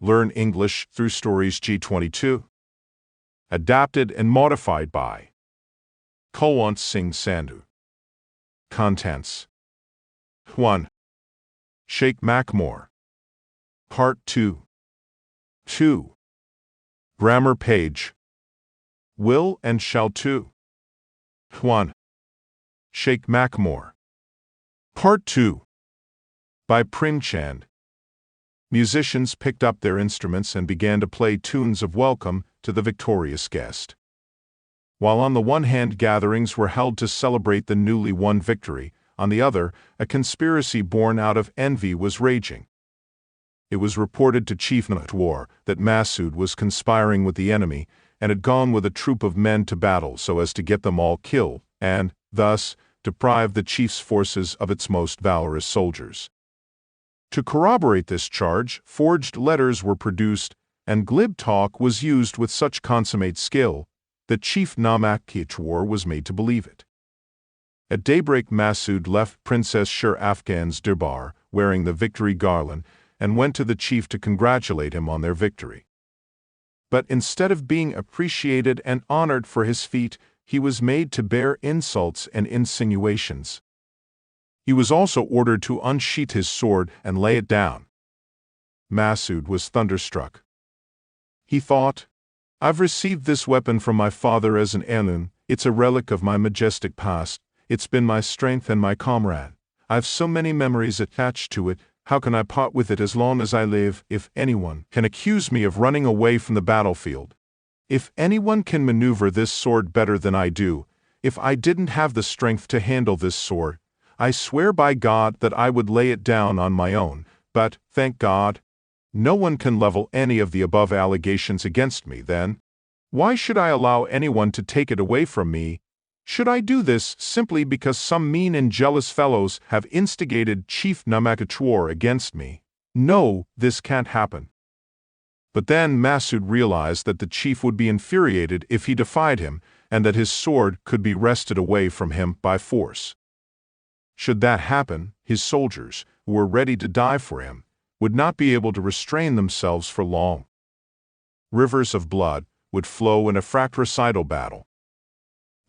Learn English through Stories G22. Adapted and modified by Kulwant Singh Sandhu. Contents 1. Sheikh Mackmore. Part 2. 2. Grammar page. Will and shall to. 1. Sheikh Mackmore. Part 2. By Primchand. Musicians picked up their instruments and began to play tunes of welcome to the victorious guest. While on the one hand gatherings were held to celebrate the newly won victory, on the other, a conspiracy born out of envy was raging. It was reported to Chief Natwar that Masood was conspiring with the enemy and had gone with a troop of men to battle so as to get them all killed and, thus, deprive the chief's forces of its most valorous soldiers. To corroborate this charge, forged letters were produced, and glib talk was used with such consummate skill that Chief Namak Kitwar was made to believe it. At daybreak Masood left Princess Sher Afghan's Durbar, wearing the victory garland, and went to the chief to congratulate him on their victory. But instead of being appreciated and honored for his feat, he was made to bear insults and insinuations. He was also ordered to unsheath his sword and lay it down. Masood was thunderstruck. He thought, "I've received this weapon from my father as an heirloom. It's a relic of my majestic past. It's been my strength and my comrade. I've so many memories attached to it. How can I part with it as long as I live? If anyone can accuse me of running away from the battlefield, if anyone can maneuver this sword better than I do, if I didn't have the strength to handle this sword, I swear by God that I would lay it down on my own, but, thank God, no one can level any of the above allegations against me. Then, why should I allow anyone to take it away from me? Should I do this simply because some mean and jealous fellows have instigated Chief Namakachwar against me? No, this can't happen." But then Masood realized that the chief would be infuriated if he defied him, and that his sword could be wrested away from him by force. Should that happen, his soldiers, who were ready to die for him, would not be able to restrain themselves for long. Rivers of blood would flow in a fratricidal battle.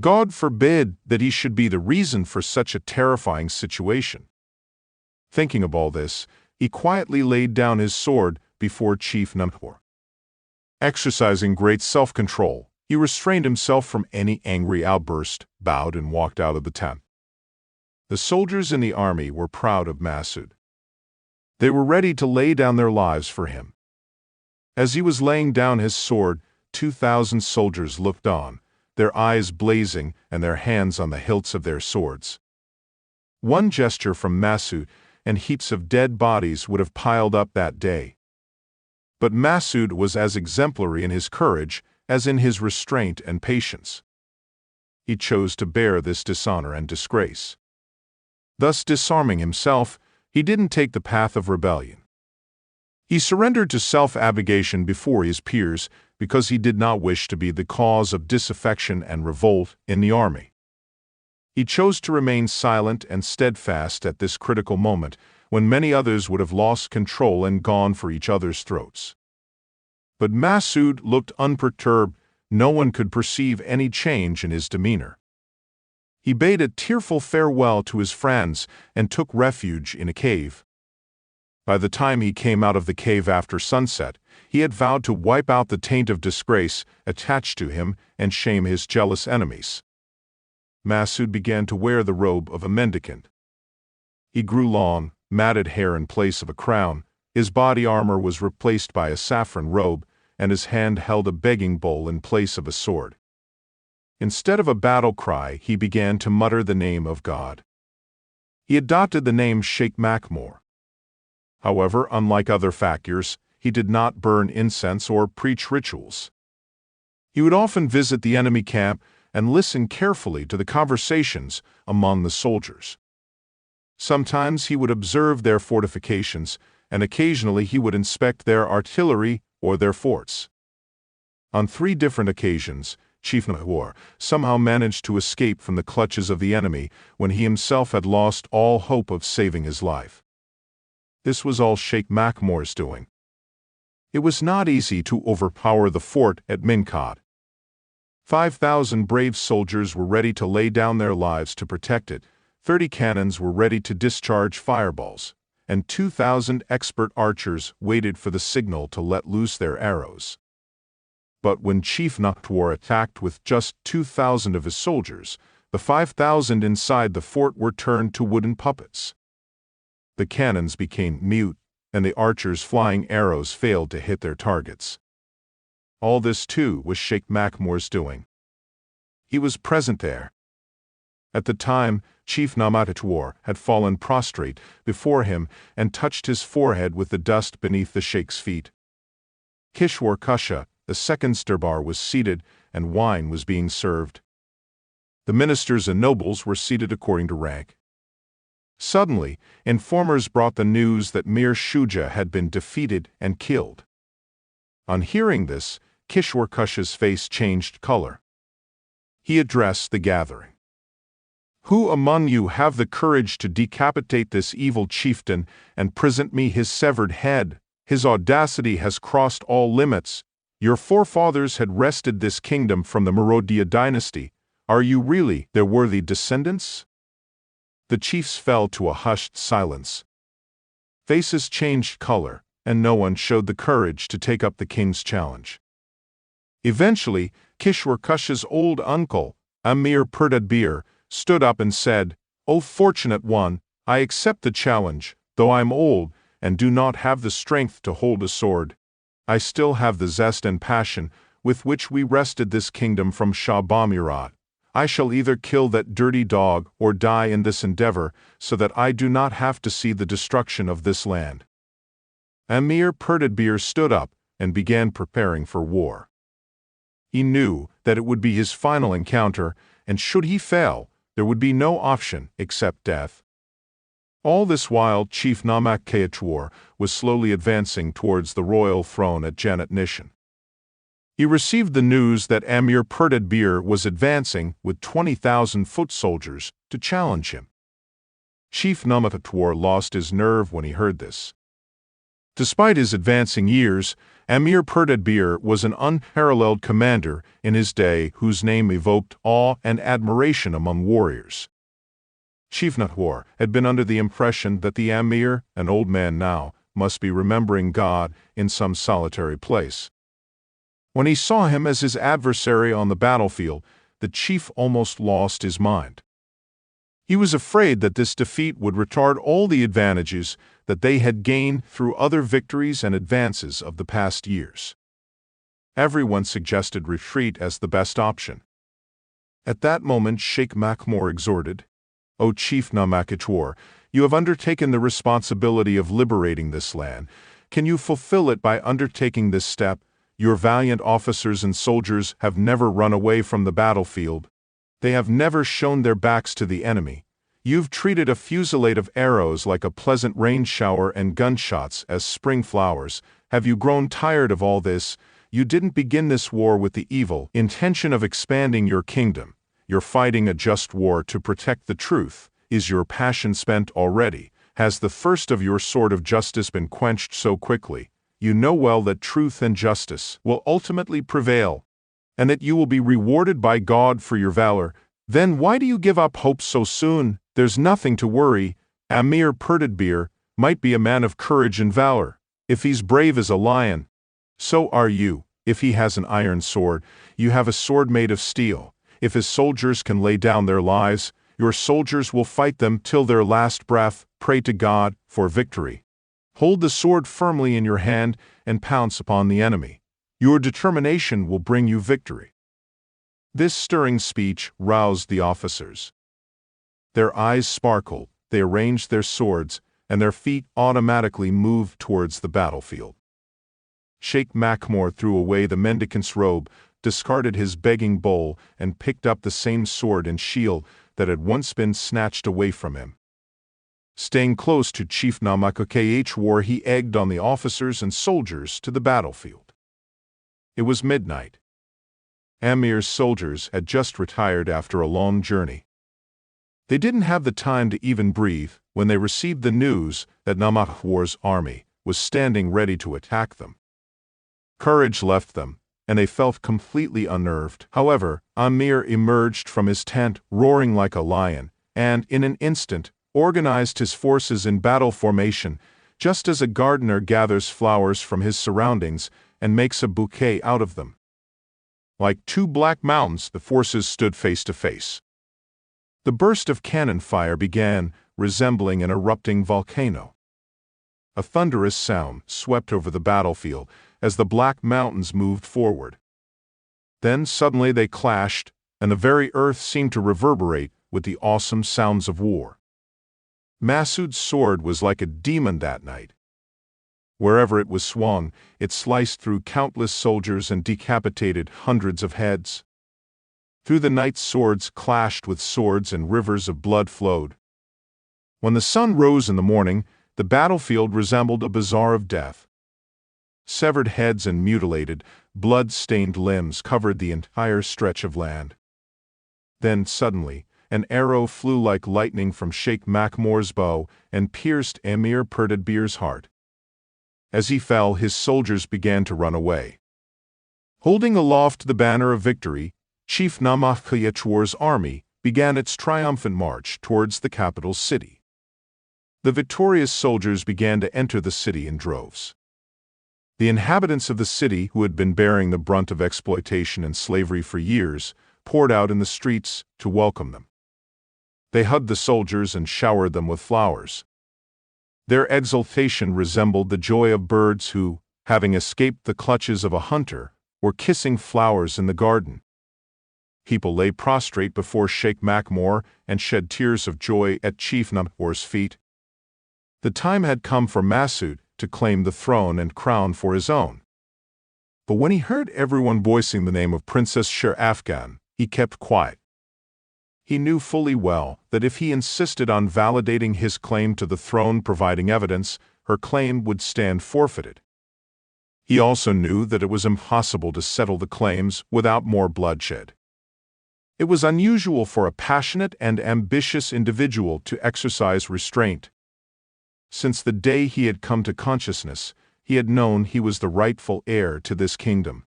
God forbid that he should be the reason for such a terrifying situation. Thinking of all this, he quietly laid down his sword before Chief Namthor. Exercising great self-control, he restrained himself from any angry outburst, bowed and walked out of the tent. The soldiers in the army were proud of Masood. They were ready to lay down their lives for him. As he was laying down his sword, 2,000 soldiers looked on, their eyes blazing and their hands on the hilts of their swords. One gesture from Masood, and heaps of dead bodies would have piled up that day. But Masood was as exemplary in his courage as in his restraint and patience. He chose to bear this dishonor and disgrace. Thus disarming himself, he didn't take the path of rebellion. He surrendered to self-abnegation before his peers because he did not wish to be the cause of disaffection and revolt in the army. He chose to remain silent and steadfast at this critical moment when many others would have lost control and gone for each other's throats. But Masood looked unperturbed. No one could perceive any change in his demeanor. He bade a tearful farewell to his friends and took refuge in a cave. By the time he came out of the cave after sunset, he had vowed to wipe out the taint of disgrace attached to him and shame his jealous enemies. Masood began to wear the robe of a mendicant. He grew long, matted hair in place of a crown, his body armor was replaced by a saffron robe, and his hand held a begging bowl in place of a sword. Instead of a battle cry, he began to mutter the name of God. He adopted the name Sheikh Mackmore. However, unlike other fakirs, he did not burn incense or preach rituals. He would often visit the enemy camp and listen carefully to the conversations among the soldiers. Sometimes he would observe their fortifications, and occasionally he would inspect their artillery or their forts. On 3 different occasions, Chief Nahor somehow managed to escape from the clutches of the enemy when he himself had lost all hope of saving his life. This was all Sheikh Mackmore's doing. It was not easy to overpower the fort at Minkot. 5,000 brave soldiers were ready to lay down their lives to protect it, 30 cannons were ready to discharge fireballs, and 2,000 expert archers waited for the signal to let loose their arrows. But when Chief Noctuar attacked with just 2,000 of his soldiers, the 5,000 inside the fort were turned to wooden puppets. The cannons became mute, and the archers' flying arrows failed to hit their targets. All this, too, was Sheikh Makmur's doing. He was present there. At the time, Chief Noctuar had fallen prostrate before him and touched his forehead with the dust beneath the sheikh's feet. Kishwar Kusha, the second Sturbar, was seated, and wine was being served. The ministers and nobles were seated according to rank. Suddenly, informers brought the news that Mir Shuja had been defeated and killed. On hearing this, Kishwar Kusha's face changed color. He addressed the gathering. "Who among you have the courage to decapitate this evil chieftain and present me his severed head? His audacity has crossed all limits. Your forefathers had wrested this kingdom from the Merodia dynasty. Are you really their worthy descendants?" The chiefs fell to a hushed silence. Faces changed color, and no one showed the courage to take up the king's challenge. Eventually, Kishwar Kusha's old uncle, Amir Perdadbir, stood up and said, "O fortunate one, I accept the challenge, though I'm old and do not have the strength to hold a sword. I still have the zest and passion with which we wrested this kingdom from Shah Bamirat. I shall either kill that dirty dog or die in this endeavor so that I do not have to see the destruction of this land." Amir Perdadbir stood up and began preparing for war. He knew that it would be his final encounter, and should he fail, there would be no option except death. All this while, Chief Noctuar was slowly advancing towards the royal throne at Janat Nishan. He received the news that Amir Perdadbir was advancing with 20,000 foot soldiers to challenge him. Chief Noctuar lost his nerve when he heard this. Despite his advancing years, Amir Perdadbir was an unparalleled commander in his day whose name evoked awe and admiration among warriors. Chief Noctuar had been under the impression that the Amir, an old man now, must be remembering God in some solitary place. When he saw him as his adversary on the battlefield, the chief almost lost his mind. He was afraid that this defeat would retard all the advantages that they had gained through other victories and advances of the past years. Everyone suggested retreat as the best option. At that moment, Sheikh Makmur exhorted, "O Chief Noctuar, you have undertaken the responsibility of liberating this land. Can you fulfill it by undertaking this step? Your valiant officers and soldiers have never run away from the battlefield. They have never shown their backs to the enemy. You've treated a fusillade of arrows like a pleasant rain shower and gunshots as spring flowers. Have you grown tired of all this? You didn't begin this war with the evil intention of expanding your kingdom. You're fighting a just war to protect the truth. Is your passion spent already? Has the thirst of your sword of justice been quenched so quickly? You know well that truth and justice will ultimately prevail, and that you will be rewarded by God for your valor. Then why do you give up hope so soon? There's nothing to worry. Amir Perdadbir might be a man of courage and valor. If he's brave as a lion, so are you. If he has an iron sword, you have a sword made of steel. If his soldiers can lay down their lives, your soldiers will fight them till their last breath. Pray to God for victory. Hold the sword firmly in your hand and pounce upon the enemy. Your determination will bring you victory." This stirring speech roused the officers. Their eyes sparkled, they arranged their swords, and their feet automatically moved towards the battlefield. Sheikh Makmur threw away the mendicant's robe, discarded his begging bowl, and picked up the same sword and shield that had once been snatched away from him. Staying close to Chief Noctuar, he egged on the officers and soldiers to the battlefield. It was midnight. Amir's soldiers had just retired after a long journey. They didn't have the time to even breathe when they received the news that Noctuar's army was standing ready to attack them. Courage left them, and they felt completely unnerved. However, Amir emerged from his tent roaring like a lion, and, in an instant, organized his forces in battle formation, just as a gardener gathers flowers from his surroundings and makes a bouquet out of them. Like two black mountains, the forces stood face to face. The burst of cannon fire began, resembling an erupting volcano. A thunderous sound swept over the battlefield as the Black Mountains moved forward. Then suddenly they clashed, and the very earth seemed to reverberate with the awesome sounds of war. Mas'ud's sword was like a demon that night. Wherever it was swung, it sliced through countless soldiers and decapitated hundreds of heads. Through the night swords clashed with swords and rivers of blood flowed. When the sun rose in the morning, the battlefield resembled a bazaar of death. Severed heads and mutilated, blood-stained limbs covered the entire stretch of land. Then, suddenly, an arrow flew like lightning from Sheikh Makmour's bow and pierced Amir Pertadbir's heart. As he fell, his soldiers began to run away. Holding aloft the banner of victory, Chief Namakhyachwar's army began its triumphant march towards the capital city. The victorious soldiers began to enter the city in droves. The inhabitants of the city, who had been bearing the brunt of exploitation and slavery for years, poured out in the streets to welcome them. They hugged the soldiers and showered them with flowers. Their exultation resembled the joy of birds who, having escaped the clutches of a hunter, were kissing flowers in the garden. People lay prostrate before Sheikh Makmour and shed tears of joy at Chief Namakmour's feet. The time had come for Mas'ud to claim the throne and crown for his own. But when he heard everyone voicing the name of Princess Shir Afghan, he kept quiet. He knew fully well that if he insisted on validating his claim to the throne, providing evidence, her claim would stand forfeited. He also knew that it was impossible to settle the claims without more bloodshed. It was unusual for a passionate and ambitious individual to exercise restraint. Since the day he had come to consciousness, he had known he was the rightful heir to this kingdom.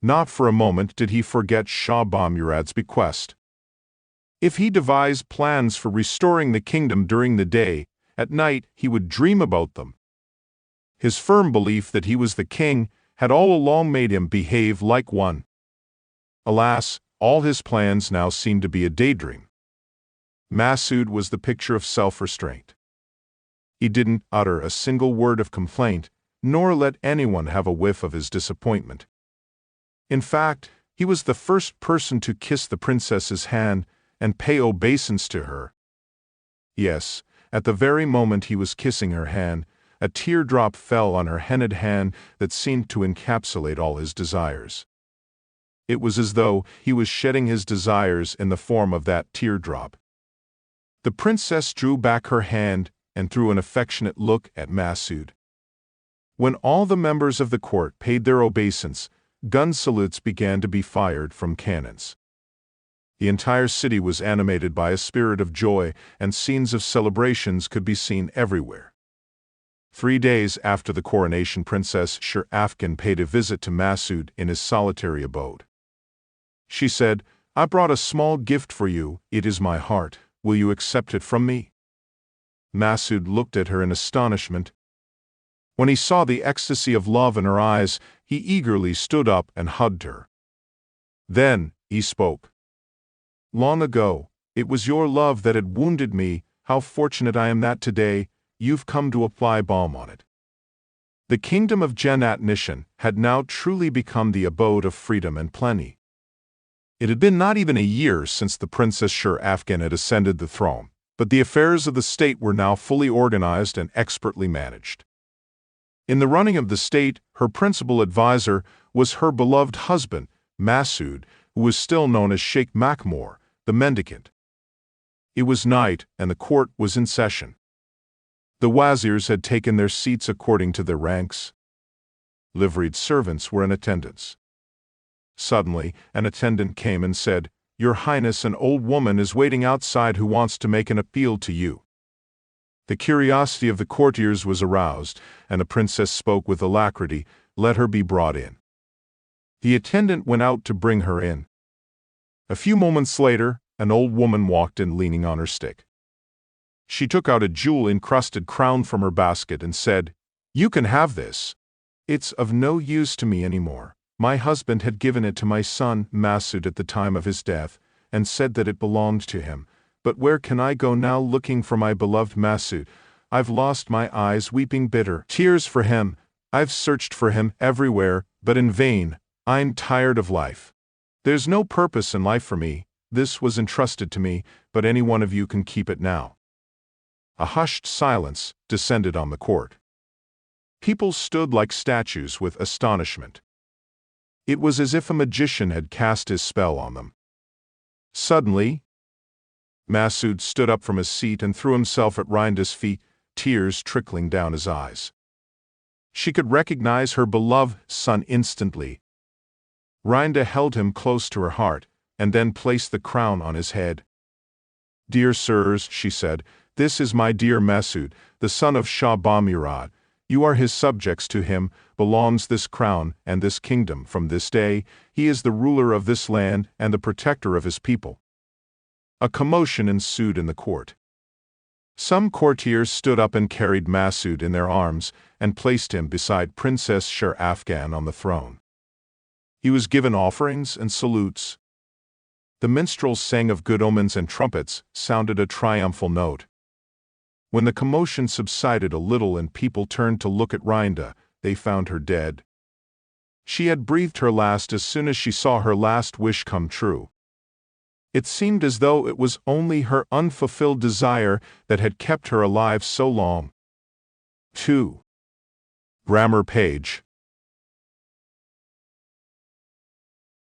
Not for a moment did he forget Shah Murad's bequest. If he devised plans for restoring the kingdom during the day, at night he would dream about them. His firm belief that he was the king had all along made him behave like one. Alas, all his plans now seemed to be a daydream. Mas'ud was the picture of self-restraint. He didn't utter a single word of complaint, nor let anyone have a whiff of his disappointment. In fact, he was the first person to kiss the princess's hand and pay obeisance to her. Yes, at the very moment he was kissing her hand, a teardrop fell on her henna'd hand that seemed to encapsulate all his desires. It was as though he was shedding his desires in the form of that teardrop. The princess drew back her hand and threw an affectionate look at Mas'ud. When all the members of the court paid their obeisance, gun salutes began to be fired from cannons. The entire city was animated by a spirit of joy, and scenes of celebrations could be seen everywhere. 3 days after the coronation, Princess Shir Afghan paid a visit to Mas'ud in his solitary abode. She said, "I brought a small gift for you. It is my heart. Will you accept it from me?" Mas'ud looked at her in astonishment. When he saw the ecstasy of love in her eyes, he eagerly stood up and hugged her. Then he spoke. "Long ago, it was your love that had wounded me. How fortunate I am that today you've come to apply balm on it." The kingdom of Jannat Nishan had now truly become the abode of freedom and plenty. It had been not even a year since the Princess Shir Afghan had ascended the throne, but the affairs of the state were now fully organized and expertly managed. In the running of the state, her principal advisor was her beloved husband, Mas'ud, who was still known as Sheikh Makmour, the mendicant. It was night, and the court was in session. The wazirs had taken their seats according to their ranks. Liveried servants were in attendance. Suddenly, an attendant came and said, "Your Highness, an old woman is waiting outside who wants to make an appeal to you." The curiosity of the courtiers was aroused, and the princess spoke with alacrity, Let her be brought in. The attendant went out to bring her in. A few moments later, an old woman walked in leaning on her stick. She took out a jewel-encrusted crown from her basket and said, "You can have this. It's of no use to me anymore. My husband had given it to my son, Masood, at the time of his death, and said that it belonged to him. But where can I go now looking for my beloved Masood? I've lost my eyes weeping bitter tears for him. I've searched for him everywhere, but in vain. I'm tired of life. There's no purpose in life for me. This was entrusted to me, but any one of you can keep it now." A hushed silence descended on the court. People stood like statues with astonishment. It was as if a magician had cast his spell on them. Suddenly, Masood stood up from his seat and threw himself at Rinda's feet, tears trickling down his eyes. She could recognize her beloved son instantly. Rinda held him close to her heart, and then placed the crown on his head. "Dear sirs," she said, "this is my dear Masood, the son of Shah Bamurad. You are his subjects. To him belongs this crown and this kingdom. From this day, he is the ruler of this land and the protector of his people." A commotion ensued in the court. Some courtiers stood up and carried Masood in their arms and placed him beside Princess Sher Afghan on the throne. He was given offerings and salutes. The minstrels sang of good omens and trumpets sounded a triumphal note. When the commotion subsided a little and people turned to look at Rinda, they found her dead. She had breathed her last as soon as she saw her last wish come true. It seemed as though it was only her unfulfilled desire that had kept her alive so long. 2. Grammar page.